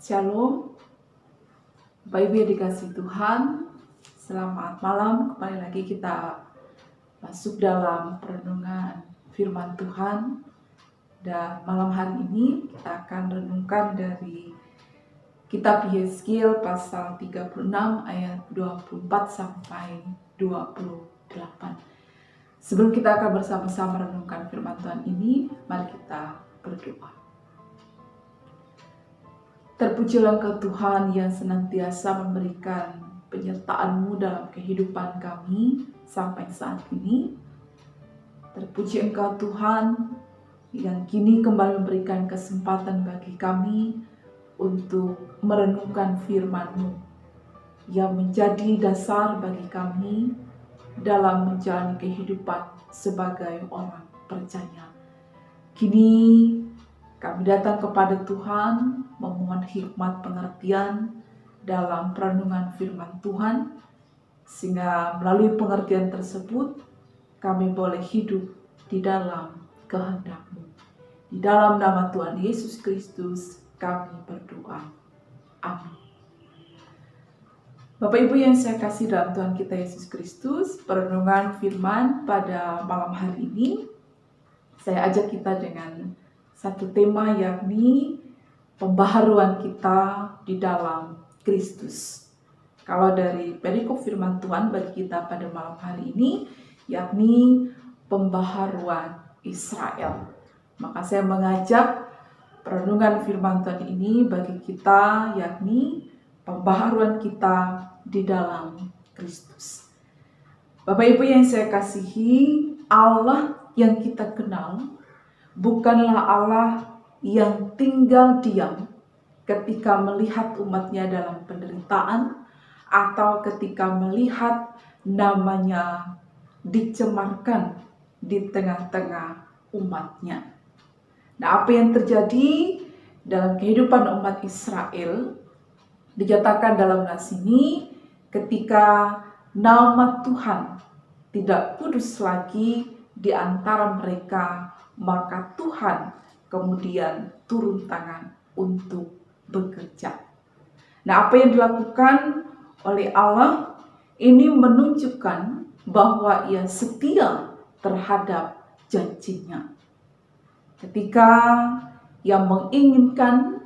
Shalom, Bapak Ibu yang dikasihi Tuhan, selamat malam. Kembali lagi kita masuk dalam perenungan firman Tuhan. Dan malam hari ini kita akan renungkan dari kitab Yeskil pasal 36 ayat 24 sampai 28. Sebelum kita akan bersama-sama renungkan firman Tuhan ini, mari kita berdoa. Terpujilah Engkau Tuhan yang senantiasa memberikan penyertaan-Mu dalam kehidupan kami sampai saat ini. Terpuji Engkau Tuhan yang kini kembali memberikan kesempatan bagi kami untuk merenungkan firman-Mu yang menjadi dasar bagi kami dalam menjalani kehidupan sebagai orang percaya. Kini kami datang kepada Tuhan memohon hikmat pengertian dalam perenungan firman Tuhan, sehingga melalui pengertian tersebut kami boleh hidup di dalam kehendak-Mu. Di dalam nama Tuhan Yesus Kristus kami berdoa. Amin. Bapak Ibu yang saya kasih dalam Tuhan kita Yesus Kristus, perenungan firman pada malam hari ini saya ajak kita dengan satu tema, yakni pembaharuan kita di dalam Kristus. Kalau dari perikop firman Tuhan bagi kita pada malam hari ini, yakni pembaharuan Israel. Maka saya mengajak perenungan firman Tuhan ini bagi kita, yakni pembaharuan kita di dalam Kristus. Bapak Ibu yang saya kasihi, Allah yang kita kenal bukanlah Allah yang tinggal diam ketika melihat umatnya dalam penderitaan atau ketika melihat namanya dicemarkan di tengah-tengah umatnya. Nah, apa yang terjadi dalam kehidupan umat Israel dikatakan dalam nas ini, ketika nama Tuhan tidak kudus lagi di antara mereka, maka Tuhan kemudian turun tangan untuk bekerja. Nah, apa yang dilakukan oleh Allah ini menunjukkan bahwa Ia setia terhadap janjinya. Ketika Ia menginginkan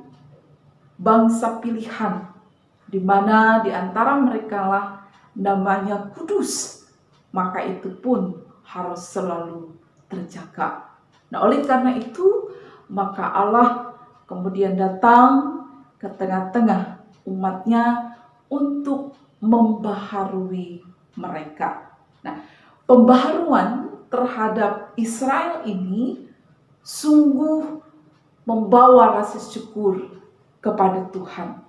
bangsa pilihan, di mana di antara mereka lah namanya kudus, maka itu pun harus selalu terjaga. Nah, oleh karena itu, maka Allah kemudian datang ke tengah-tengah umatnya untuk membaharui mereka. Nah, pembaharuan terhadap Israel ini sungguh membawa rasa syukur kepada Tuhan,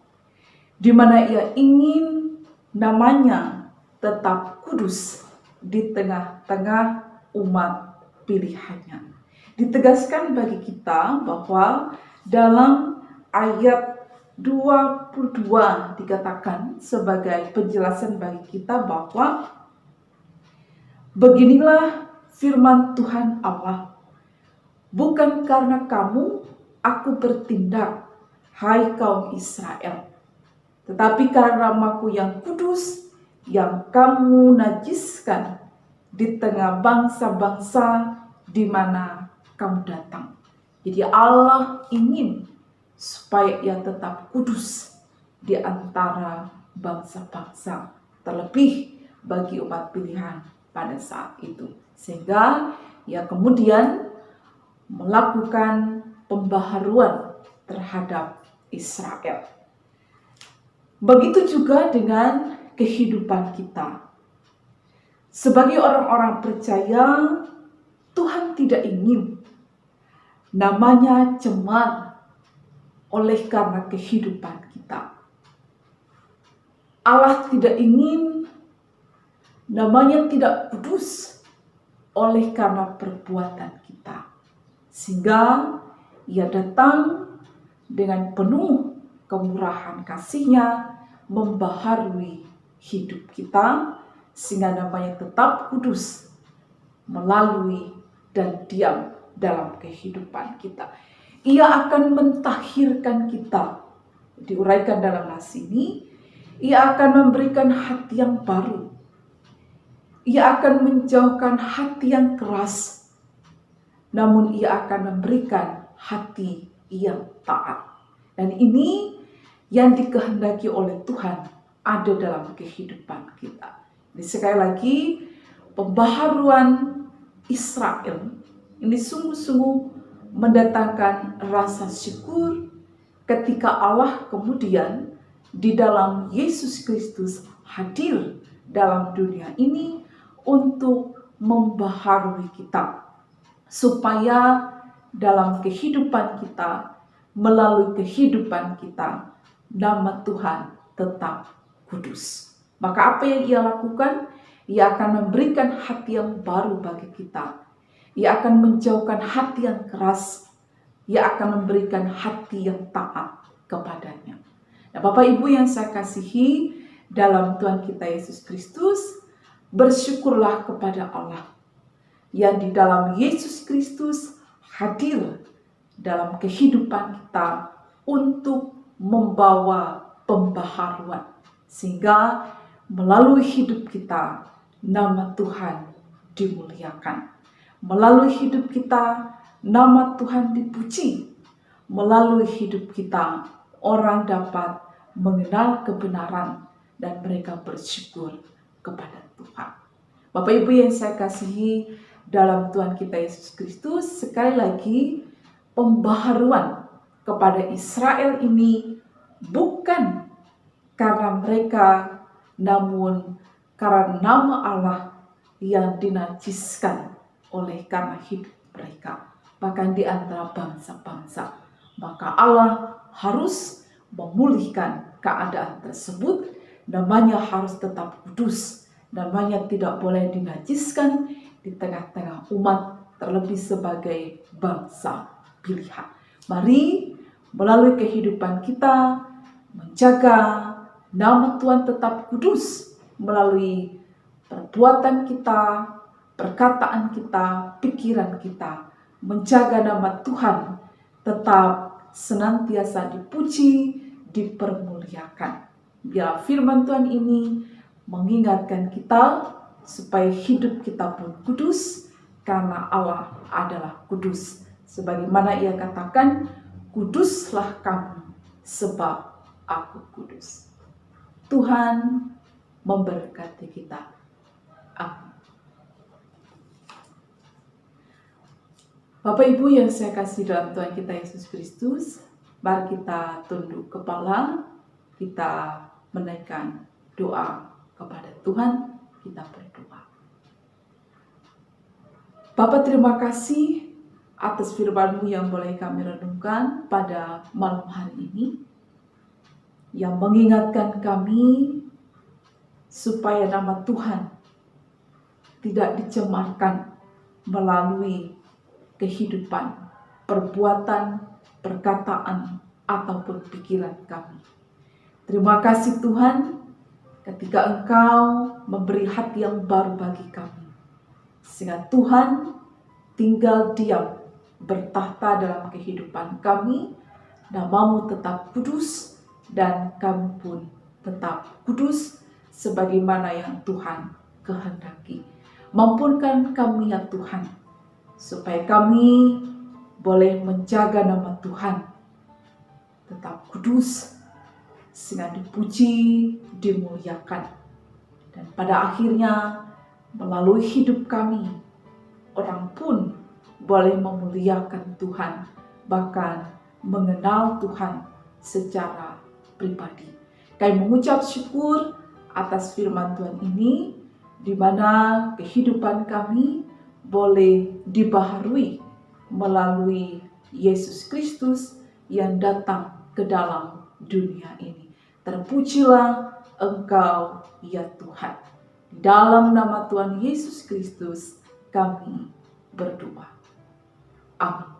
di mana Ia ingin namanya tetap kudus di tengah-tengah umat pilihannya. Ditegaskan bagi kita bahwa dalam ayat 22 dikatakan sebagai penjelasan bagi kita bahwa beginilah firman Tuhan Allah, bukan karena kamu aku bertindak, hai kaum Israel, tetapi karena namaku yang kudus yang kamu najiskan di tengah bangsa-bangsa di mana kamu datang. Jadi Allah ingin supaya Ia tetap kudus di antara bangsa-bangsa, terlebih bagi umat pilihan pada saat itu. Sehingga Ia kemudian melakukan pembaharuan terhadap Israel. Begitu juga dengan kehidupan kita. Sebagai orang-orang percaya, Tuhan tidak ingin namanya cemar oleh karena kehidupan kita. Allah tidak ingin namanya tidak kudus oleh karena perbuatan kita. Sehingga Ia datang dengan penuh kemurahan kasih-Nya membaharui hidup kita, sehingga namanya tetap kudus melalui dan diam dalam kehidupan kita. Ia akan mentahirkan kita diuraikan dalam nas ini, Ia akan memberikan hati yang baru. Ia akan menjauhkan hati yang keras, namun Ia akan memberikan hati yang taat. Dan ini yang dikehendaki oleh Tuhan ada dalam kehidupan kita. Jadi sekali lagi, pembaharuan Israel ini sungguh-sungguh mendatangkan rasa syukur ketika Allah kemudian di dalam Yesus Kristus hadir dalam dunia ini untuk membaharui kita, supaya dalam kehidupan kita, melalui kehidupan kita, nama Tuhan tetap kudus. Maka apa yang Ia lakukan? Ia akan memberikan hati yang baru bagi kita. Ia akan menjauhkan hati yang keras. Ia akan memberikan hati yang taat kepadanya. Nah, Bapak Ibu yang saya kasihi dalam Tuhan kita Yesus Kristus, bersyukurlah kepada Allah yang di dalam Yesus Kristus hadir dalam kehidupan kita untuk membawa pembaharuan, sehingga melalui hidup kita nama Tuhan dimuliakan. Melalui hidup kita nama Tuhan dipuji. Melalui hidup kita orang dapat mengenal kebenaran dan mereka bersyukur kepada Tuhan. Bapak Ibu yang saya kasihi dalam Tuhan kita Yesus Kristus, sekali lagi pembaharuan kepada Israel ini bukan karena mereka, namun karena nama Allah yang dinajiskan oleh karena hidup mereka, bahkan di antara bangsa-bangsa. Maka Allah harus memulihkan keadaan tersebut. Namanya harus tetap kudus, namanya tidak boleh dinajiskan di tengah-tengah umat, terlebih sebagai bangsa pilihan. Mari melalui kehidupan kita menjaga nama Tuhan tetap kudus melalui perbuatan kita, perkataan kita, pikiran kita, menjaga nama Tuhan tetap senantiasa dipuji, dipermuliakan. Biar firman Tuhan ini mengingatkan kita supaya hidup kita pun kudus, karena Allah adalah kudus. Sebagaimana Ia katakan, kuduslah kamu sebab aku kudus. Tuhan memberkati kita. Amin. Bapak Ibu yang saya kasih dalam Tuhan kita Yesus Kristus, mari kita tunduk kepala, kita menaikkan doa kepada Tuhan, kita berdoa. Bapa, terima kasih atas firman-Mu yang boleh kami renungkan pada malam hari ini, yang mengingatkan kami supaya nama Tuhan tidak dicemarkan melalui kehidupan, perbuatan, perkataan, ataupun pikiran kami. Terima kasih Tuhan, ketika Engkau memberi hati yang baru bagi kami, sehingga Tuhan tinggal diam, bertahta dalam kehidupan kami. Nama-Mu tetap kudus, dan kami pun tetap kudus sebagaimana yang Tuhan kehendaki. Mampunkan kami ya Tuhan, supaya kami boleh menjaga nama Tuhan tetap kudus, sehingga dipuji, dimuliakan. Dan pada akhirnya melalui hidup kami, orang pun boleh memuliakan Tuhan, bahkan mengenal Tuhan secara pribadi. Kami mengucap syukur atas firman Tuhan ini, di mana kehidupan kami boleh dibaharui melalui Yesus Kristus yang datang ke dalam dunia ini. Terpujilah Engkau ya Tuhan. Dalam nama Tuhan Yesus Kristus kami berdoa. Amin.